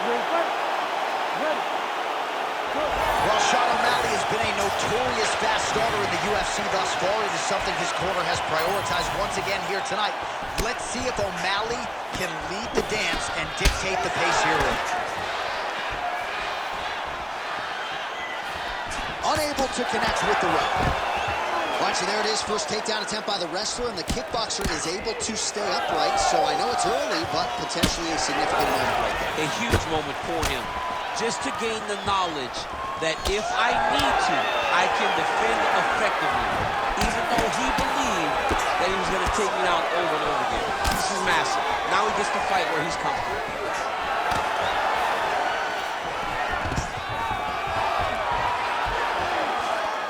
Well, Sean O'Malley has been a notorious fast starter in the UFC thus far. It is something his corner has prioritized once again here tonight. Let's see if O'Malley can lead the dance and dictate the pace here. Unable to connect with the rope. Watch, there it is, first takedown attempt by the wrestler, and the kickboxer is able to stay upright, so I know it's early, but potentially a significant moment right there. A huge moment for him, just to gain the knowledge that if I need to, I can defend effectively, even though he believed that he was going to take me out over and over again. This is massive. Now he gets to fight where he's comfortable.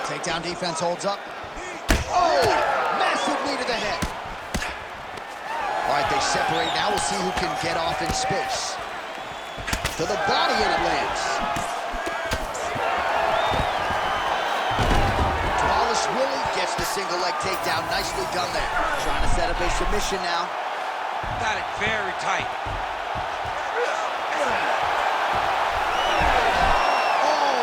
Takedown defense holds up. Oh, massive knee to the head. All right, they separate now. We'll see who can get off in space. To the body, and it lands. Tallest Willie gets the single leg takedown. Nicely done there. Trying to set up a submission now. Got it very tight.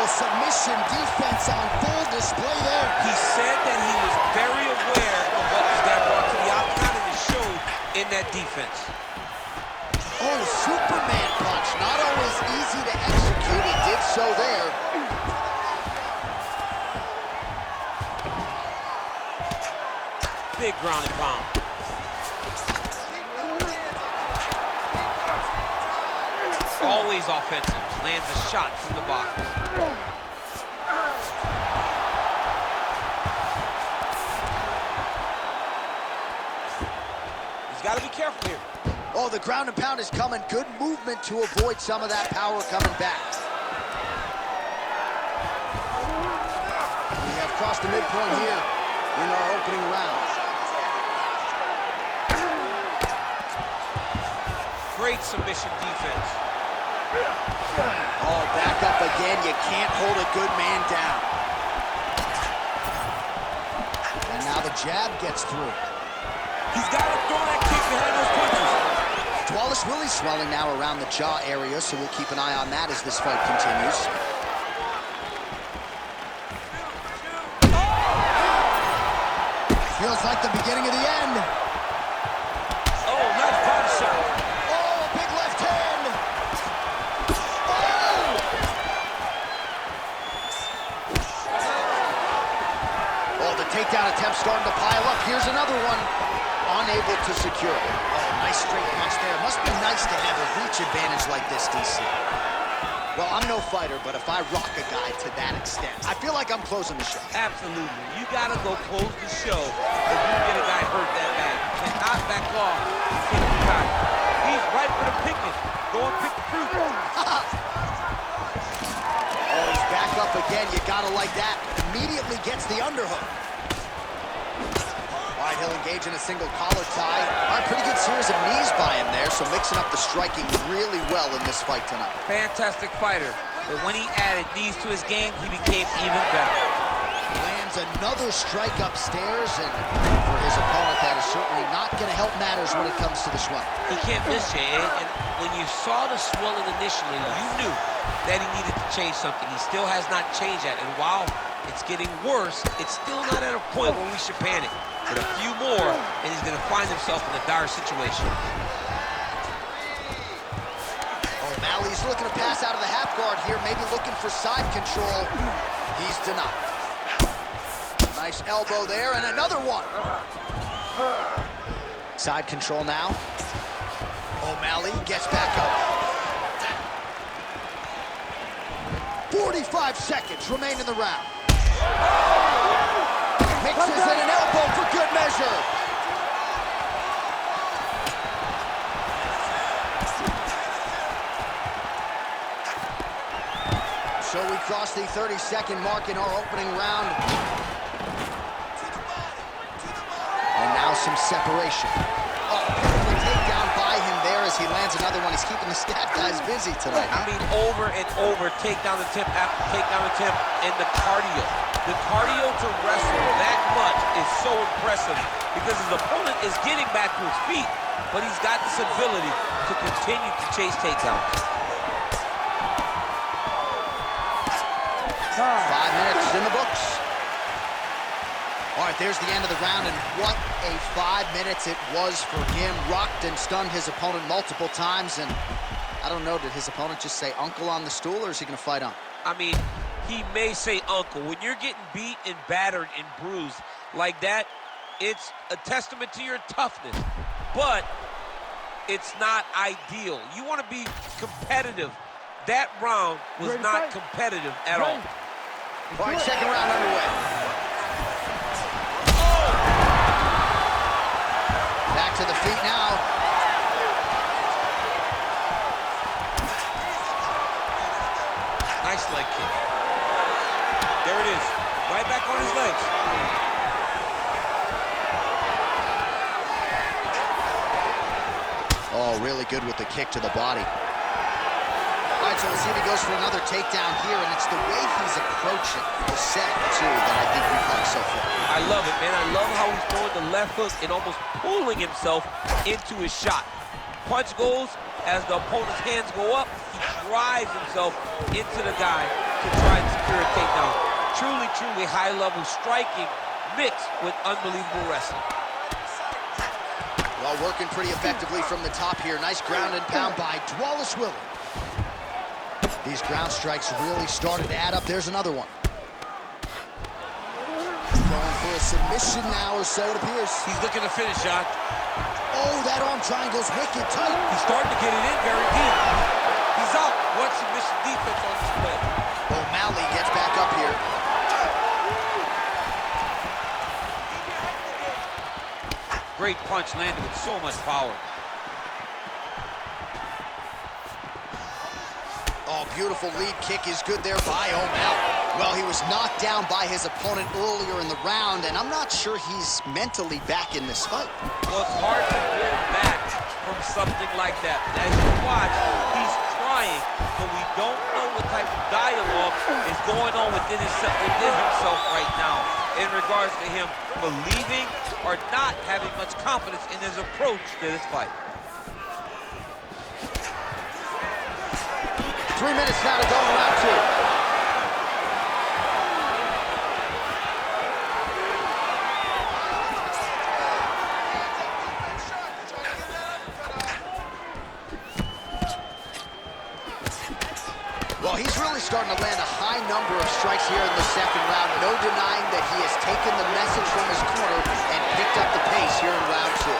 Submission defense on full display there. He said that he was very aware of what this guy brought to the outside, and it showed in that defense. Oh, Superman punch. Not always easy to execute. He did so there. Big ground and pound. Always offensive. Lands a shot from the box. He's got to be careful here. Oh, the ground and pound is coming. Good movement to avoid some of that power coming back. We have crossed the midpoint here in our opening round. Great submission defense. Oh, back up again. You can't hold a good man down. And now the jab gets through. He's got to throw that kick behind those punches. Tallest Willie swelling now around the jaw area, so we'll keep an eye on that as this fight continues. Feels like the beginning of the end. Oh, nice body shot. Oh, big left hand. Oh, the takedown attempt starting to pile up. Here's another one. Unable to secure it. Oh, nice straight punch there. Must be nice to have a reach advantage like this, DC. Well, I'm no fighter, but if I rock a guy to that extent, I feel like I'm closing the show. Absolutely. You got to go close the show if you get a guy hurt that bad. You cannot back off and take the guy. He's right for the picking. Go and pick the fruit. Oh, he's back up again. You got to like that. Immediately gets the underhook. All right, he'll engage in a single collar tie. All right, pretty good series of knees by him there, so mixing up the striking really well in this fight tonight. Fantastic fighter, but when he added knees to his game, he became even better. Lands another strike upstairs, and for his opponent, that is certainly not going to help matters when it comes to the swelling. He can't miss you, and when you saw the swelling initially, you knew that he needed to change something. He still has not changed that, and while it's getting worse, it's still not at a point where we should panic. But a few more, and he's going to find himself in a dire situation. O'Malley's looking to pass out of the half guard here, maybe looking for side control. He's denied. Nice elbow there, and another one. Side control now. O'Malley gets back up. 45 seconds remain in the round. Mixes in an elbow for good measure. So we cross the 30-second mark in our opening round. And now some separation. Oh, beautiful takedown by him there as he lands another one. He's keeping the stat guys busy tonight. I mean, over and over, takedown attempt after takedown attempt, and the cardio. The cardio to wrestle that much is so impressive because his opponent is getting back to his feet, but he's got this ability to continue to chase takedowns. 5 minutes in the books. All right, there's the end of the round, and what a 5 minutes it was for him. Rocked and stunned his opponent multiple times, and I don't know, did his opponent just say uncle on the stool, or is he going to fight on? I mean, he may say uncle. When you're getting beat and battered and bruised like that, it's a testament to your toughness, but it's not ideal. You want to be competitive. That round was not competitive at all. All right, second round underway. Back to the feet now. Nice leg kick. There it is. Right back on his legs. Oh, really good with the kick to the body. All right, so we'll see if he goes for another takedown here, and it's the way he's approaching the set, too, that I think we've liked so far. I love it, man. I love how he's throwing the left hook and almost pulling himself into his shot. Punch goes, as the opponent's hands go up, he drives himself into the guy to try and secure a takedown. Truly, truly high-level striking mixed with unbelievable wrestling. Well, working pretty effectively from the top here. Nice ground and pound by Wallace Willie. These ground strikes really started to add up. There's another one. Going for a submission now, or so it appears. He's looking to finish, John. Oh, that arm triangle's wicked tight. He's starting to get it in very deep. He's out. What submission defense on display. O'Malley gets back up here. Great punch landed with so much power. Oh, beautiful lead kick is good there by O'Malley. Well, he was knocked down by his opponent earlier in the round, and I'm not sure he's mentally back in this fight. Well, it's hard to pull back from something like that. As you watch, he's trying, but we don't know what type of dialogue is going on within himself right now in regards to him believing or not having much confidence in his approach to this fight. 3 minutes now to go in round two. Well, he's really starting to land a high number of strikes here in the second round. No denying that he has taken the message from his corner and picked up the pace here in round two.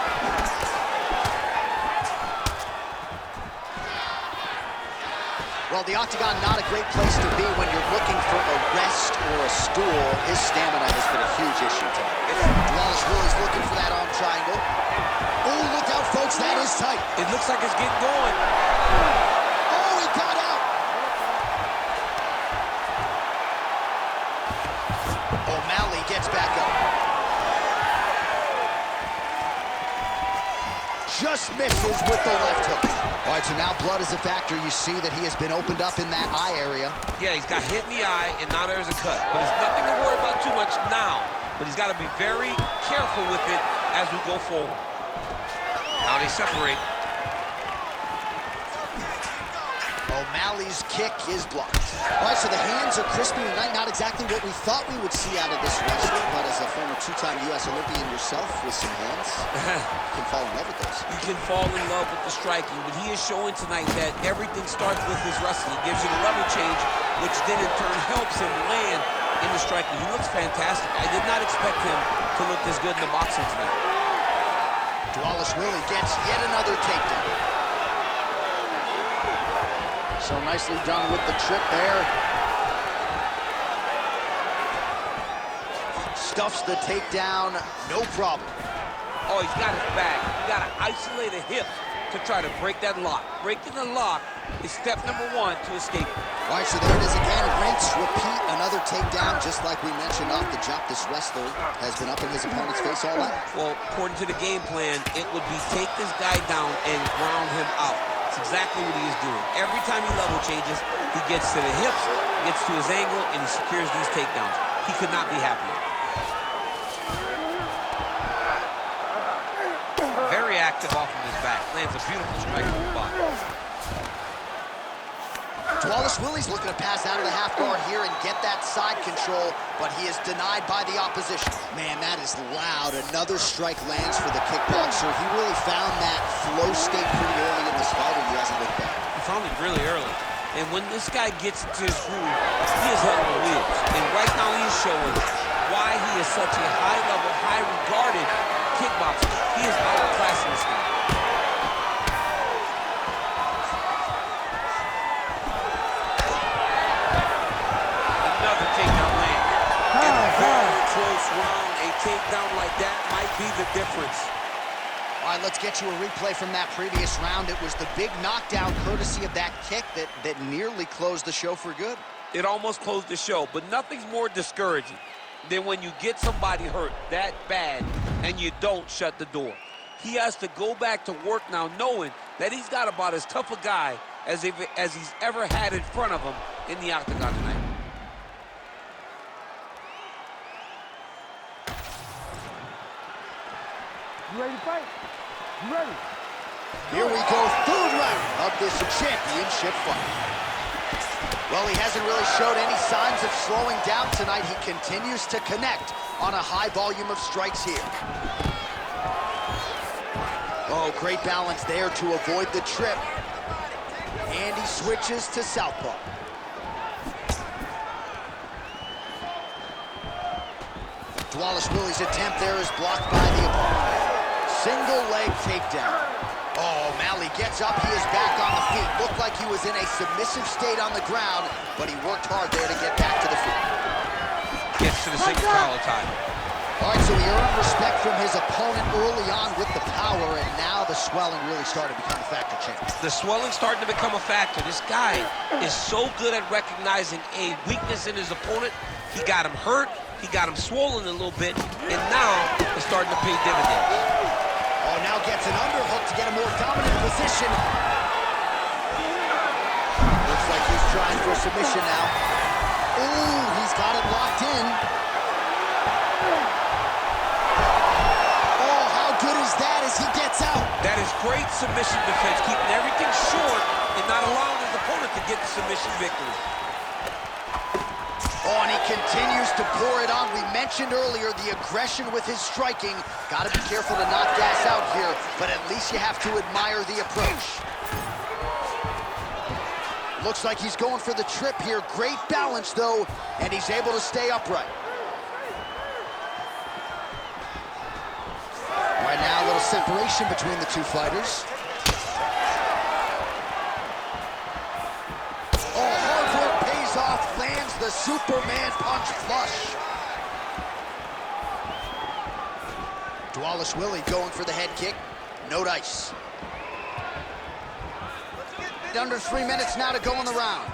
Well, the octagon, not a great place to be when you're looking for a rest or a stool. His stamina has been a huge issue tonight. Wallace Willie's looking for that arm triangle. Oh, look out, folks, that is tight. It looks like it's getting going. Oh, he got out. O'Malley gets back up. Just misses with the left hook. All right, so now blood is a factor. You see that he has been opened up in that eye area. Yeah, he's got hit in the eye, and now there's a cut. But it's nothing to worry about too much now. But he's got to be very careful with it as we go forward. Now they separate. O'Malley's kick is blocked. All right, so the hands are crispy tonight. Not exactly what we thought we would see out of this wrestler, but as a former two-time U.S. Olympian yourself with some hands, you can fall in love with those. You can fall in love with the striking, but he is showing tonight that everything starts with his wrestling. It gives you the level change, which then in turn helps him land in the striking. He looks fantastic. I did not expect him to look this good in the boxing tonight. Wallace Willie gets yet another takedown. So nicely done with the trip there. Stuffs the takedown, no problem. Oh, he's got his back. You got to isolate a hip to try to break that lock. Breaking the lock is step number one to escape. All right, so there it is again. Rinse, repeat, another takedown. Just like we mentioned off the jump, this wrestler has been up in his opponent's face all night. Well, according to the game plan, it would be take this guy down and ground him out. That's exactly what he is doing. Every time he level changes, he gets to the hips, gets to his angle, and he secures these takedowns. He could not be happier. Very active off of his back. Lands a beautiful strike from the bottom. Wallace Willie's looking to pass out of the half guard here and get that side control, but he is denied by the opposition. Man, that is loud. Another strike lands for the kickboxer. He really found that flow state pretty early in this fight, and he hasn't looked back. He found it really early. And when this guy gets into his groove, he is head on wheels. And right now he is showing why he is such a high-level, high-regarded kickboxer. He is outclassing this guy. Another takedown land. In a very close round, a takedown like that might be the difference. All right, let's get you a replay from that previous round. It was the big knockdown courtesy of that kick that nearly closed the show for good. It almost closed the show, but nothing's more discouraging than when you get somebody hurt that bad and you don't shut the door. He has to go back to work now knowing that he's got about as tough a guy as he's ever had in front of him in the octagon tonight. You ready to fight? You ready? Here we go, third round of this championship fight. Well, he hasn't really showed any signs of slowing down tonight. He continues to connect on a high volume of strikes here. Oh, great balance there to avoid the trip. And he switches to southpaw. Wallace Willie's attempt there is blocked by the opponent. Single leg takedown. Oh, Malley gets up, he is back on the feet. Looked like he was in a submissive state on the ground, but he worked hard there to get back to the feet. Gets to the second collar tie. All right, so he earned respect from his opponent early on with the power, and now the swelling really started to become a factor, champ. The swelling's starting to become a factor. This guy is so good at recognizing a weakness in his opponent. He got him hurt, he got him swollen a little bit, and now it's starting to pay dividends. Oh, now gets an underhook to get a more dominant position. Looks like he's trying for a submission now. Ooh, he's got it locked in. Oh, how good is that as he gets out? That is great submission defense, keeping everything short and not allowing his opponent to get the submission victory. Oh, and he continues to pour it on. We mentioned earlier the aggression with his striking. Got to be careful to not gas out here, but at least you have to admire the approach. Looks like he's going for the trip here. Great balance, though, and he's able to stay upright. Right now, a little separation between the two fighters. Oh, hard work pays off. Lands the Superman punch flush. Wallace Willie going for the head kick. No dice. Under 3 minutes now to go in the round.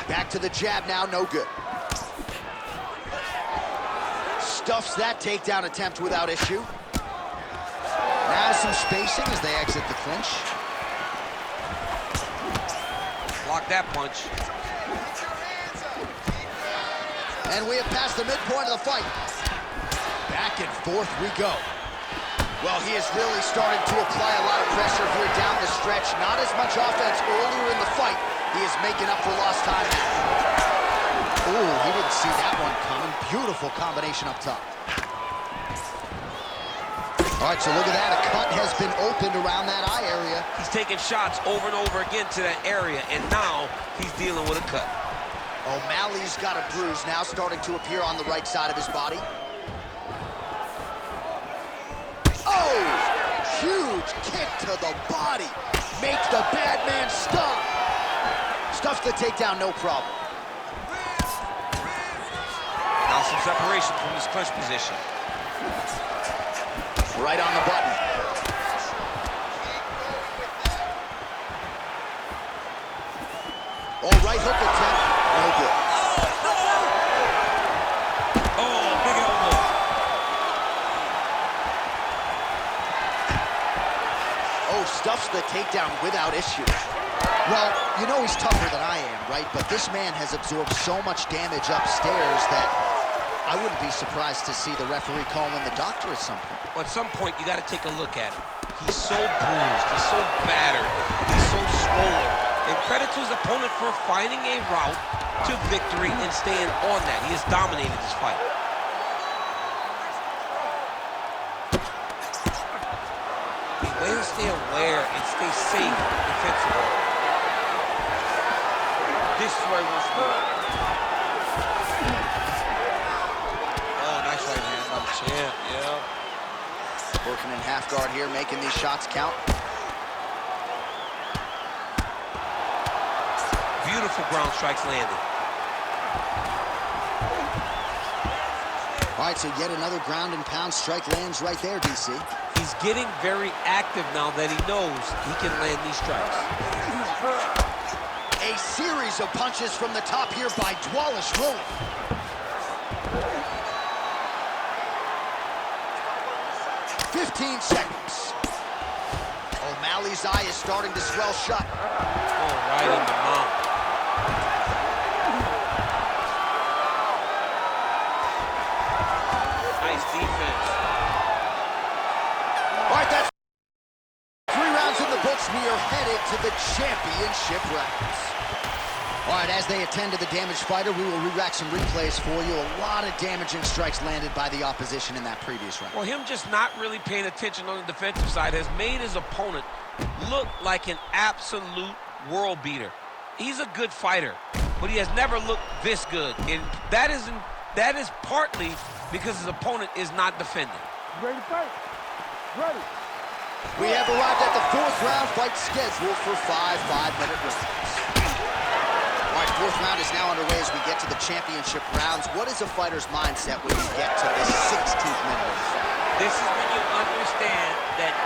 Back to the jab now, no good. Stuffs that takedown attempt without issue. Now some spacing as they exit the clinch. Block that punch. And we have passed the midpoint of the fight. Back and forth we go. Well, he is really starting to apply a lot of pressure here down the stretch. Not as much offense earlier in the fight. He is making up for lost time now. Ooh, he didn't see that one coming. Beautiful combination up top. All right, so look at that. A cut has been opened around that eye area. He's taking shots over and over again to that area, and now he's dealing with a cut. O'Malley's got a bruise now starting to appear on the right side of his body. Oh! Huge kick to the body. Make the bad man stop. Stuffs the takedown, no problem. Now some separation from his clinch position. Right on the button. Oh, right hook attempt. No good. Oh, big elbow. Oh, stuffs the takedown without issue. Well, you know he's tougher than I am, right? But this man has absorbed so much damage upstairs that I wouldn't be surprised to see the referee call in the doctor at some point. Well, at some point, you got to take a look at it. He's so bruised, he's so battered, he's so swollen. And credit to his opponent for finding a route to victory and staying on that. He has dominated this fight. The way to stay aware and stay safe defensively. This is where he wants to go. Oh, nice right hand by the champ, yeah. Working in half guard here, making these shots count. Beautiful ground strikes landed. All right, so yet another ground and pound strike lands right there, DC. He's getting very active now that he knows he can land these strikes. A series of punches from the top here by Willie. 15 seconds. O'Malley's eye is starting to swell shut. Oh, right in the mouth. Nice defense. All right, that's 3 rounds in the books. We are headed to the championship rounds. All right, as they attend to the damaged fighter, we will re-rack some replays for you. A lot of damaging strikes landed by the opposition in that previous round. Well, him just not really paying attention on the defensive side has made his opponent look like an absolute world beater. He's a good fighter, but he has never looked this good. And that is partly because his opponent is not defending. Ready to fight? Ready. We have arrived at the 4th round fight scheduled for 5 5-minute rounds. All right, 4th round is now underway as we get to the championship rounds. What is a fighter's mindset when you get to the 16th minute? This is when you understand that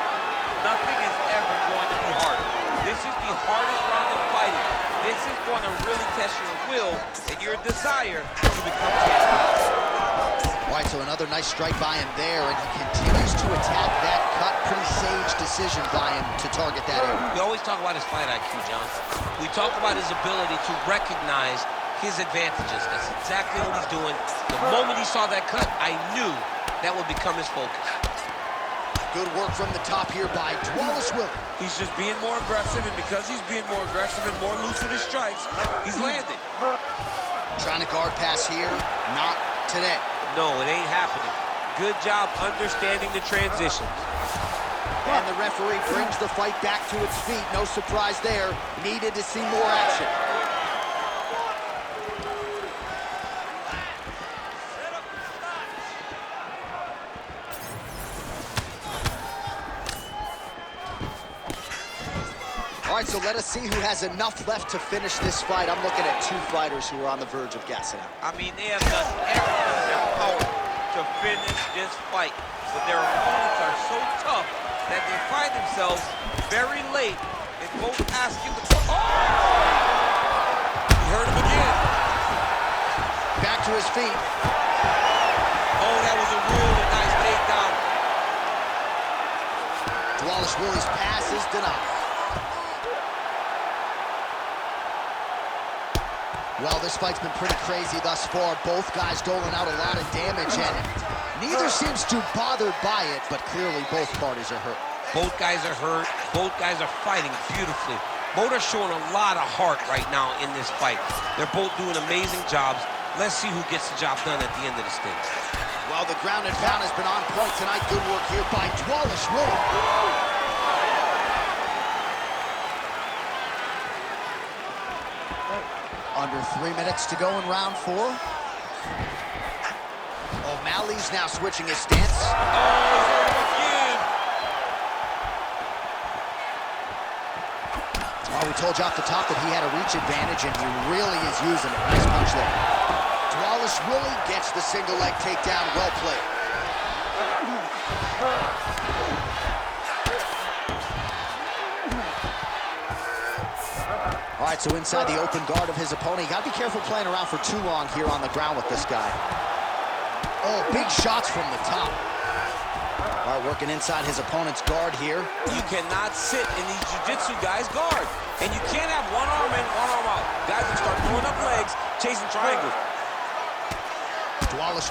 nothing is ever going to be harder. This is the hardest round of fighting. This is going to really test your will and your desire to become champion. All right, so another nice strike by him there, and he continues to attack that cut. Pretty sage decision by him to target that area. We always talk about his fight IQ, John. We talk about his ability to recognize his advantages. That's exactly what he's doing. The moment he saw that cut, I knew that would become his focus. Good work from the top here by Willie. He's just being more aggressive, and because he's being more aggressive and more loose with his strikes, he's landing. Trying to guard pass here, not today. No, it ain't happening. Good job understanding the transitions. And the referee brings the fight back to its feet. No surprise there. Needed to see more action. All right, so let us see who has enough left to finish this fight. I'm looking at 2 fighters who are on the verge of gassing out. I mean, they have done everything in their power to finish this fight. But their opponents are so tough that they find themselves very late and both asking the... Oh! He hurt him again. Back to his feet. Oh, that was a really nice takedown. Willie's pass is denied. Well, this fight's been pretty crazy thus far. Both guys doling out a lot of damage, and neither seems too bothered by it, but clearly both parties are hurt. Both guys are hurt. Both guys are fighting beautifully. Both are showing a lot of heart right now in this fight. They're both doing amazing jobs. Let's see who gets the job done at the end of this thing. Well, the ground and pound has been on point tonight. Good work here by Willie. Under 3 minutes to go in round 4. O'Malley's now switching his stance. Well, we told you off the top that he had a reach advantage, and he really is using it. Nice punch there. Willie gets the single leg takedown. Well played. All right, so inside the open guard of his opponent. You got to be careful playing around for too long here on the ground with this guy. Oh, big shots from the top. All right, working inside his opponent's guard here. You cannot sit in these jiu-jitsu guys' guard. And you can't have one arm in, one arm out. Guys will start throwing up legs, chasing triangles.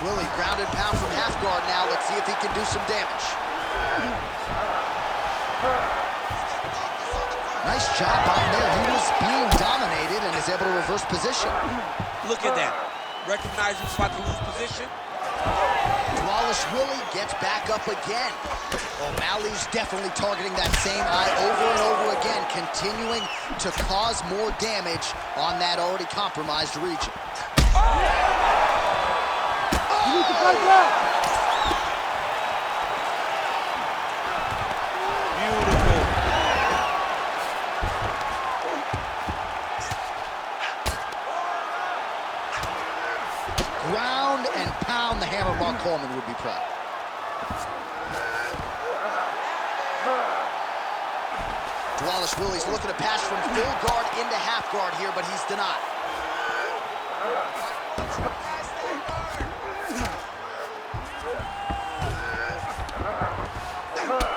Willie, ground and pound from half guard now. Let's see if he can do some damage. Nice job by him there. He was being dominated and is able to reverse position. Look at that. Recognizing he's about to lose position. Flawless Willie gets back up again. O'Malley's definitely targeting that same eye over and over again, continuing to cause more damage on that already compromised region. You need to fight back. Beautiful. Ground and pound, the hammer. Mark Coleman would be proud. Flawless Willie's looking to pass from full guard into half guard here, but he's denied.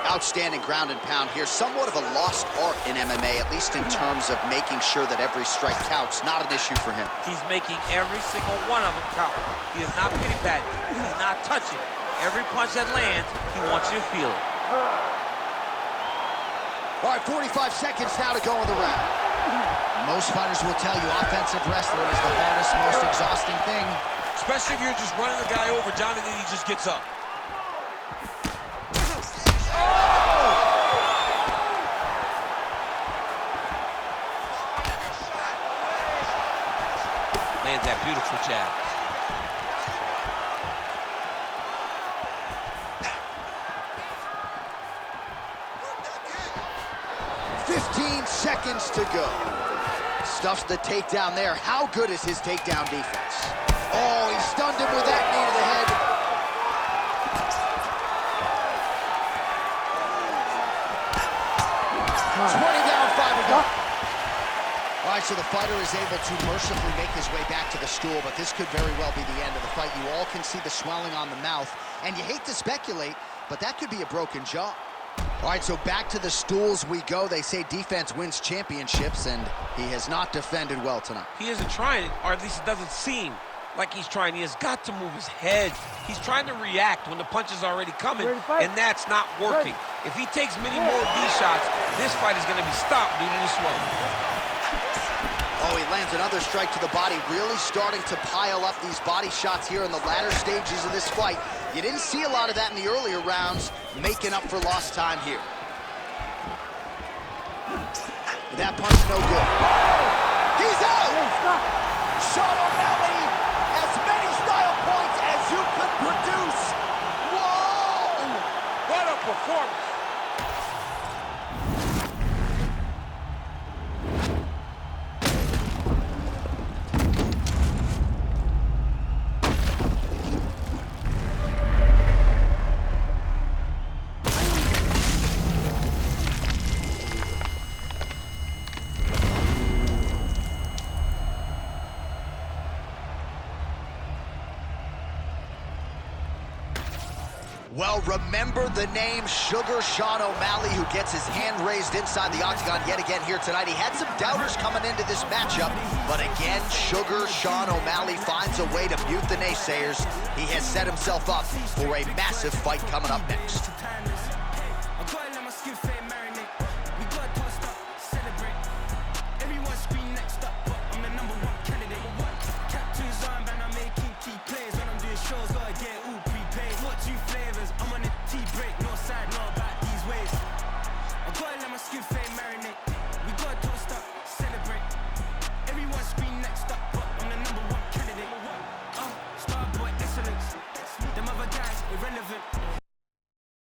Outstanding ground and pound here. Somewhat of a lost art in MMA, at least in terms of making sure that every strike counts. Not an issue for him. He's making every single one of them count. He is not pity-patting. He's not touching. Every punch that lands, he wants you to feel it. All right, 45 seconds now to go in the round. Most fighters will tell you offensive wrestling is the hardest, most exhausting thing. Especially if you're just running the guy over, John, and then he just gets up. Lands that beautiful jab. Seconds to go. Stuffs the takedown there. How good is his takedown defense? Oh, he stunned him with that knee to the head. Down, 5 to go. All right, so the fighter is able to mercifully make his way back to the stool, but this could very well be the end of the fight. You all can see the swelling on the mouth, and you hate to speculate, but that could be a broken jaw. All right, so back to the stools we go. They say defense wins championships, and he has not defended well tonight. He isn't trying, or at least it doesn't seem like he's trying. He has got to move his head. He's trying to react when the punch is already coming, and that's not working. If he takes many more of these shots, this fight is going to be stopped due to the swelling. Oh, he lands another strike to the body, really starting to pile up these body shots here in the latter stages of this fight. You didn't see a lot of that in the earlier rounds, making up for lost time here. That punch no good. He's out! Sean O'Malley, as many style points as you could produce. Whoa! What a performance. Well, remember the name Sugar Sean O'Malley, who gets his hand raised inside the octagon yet again here tonight. He had some doubters coming into this matchup, but again, Sugar Sean O'Malley finds a way to mute the naysayers. He has set himself up for a massive fight coming up next.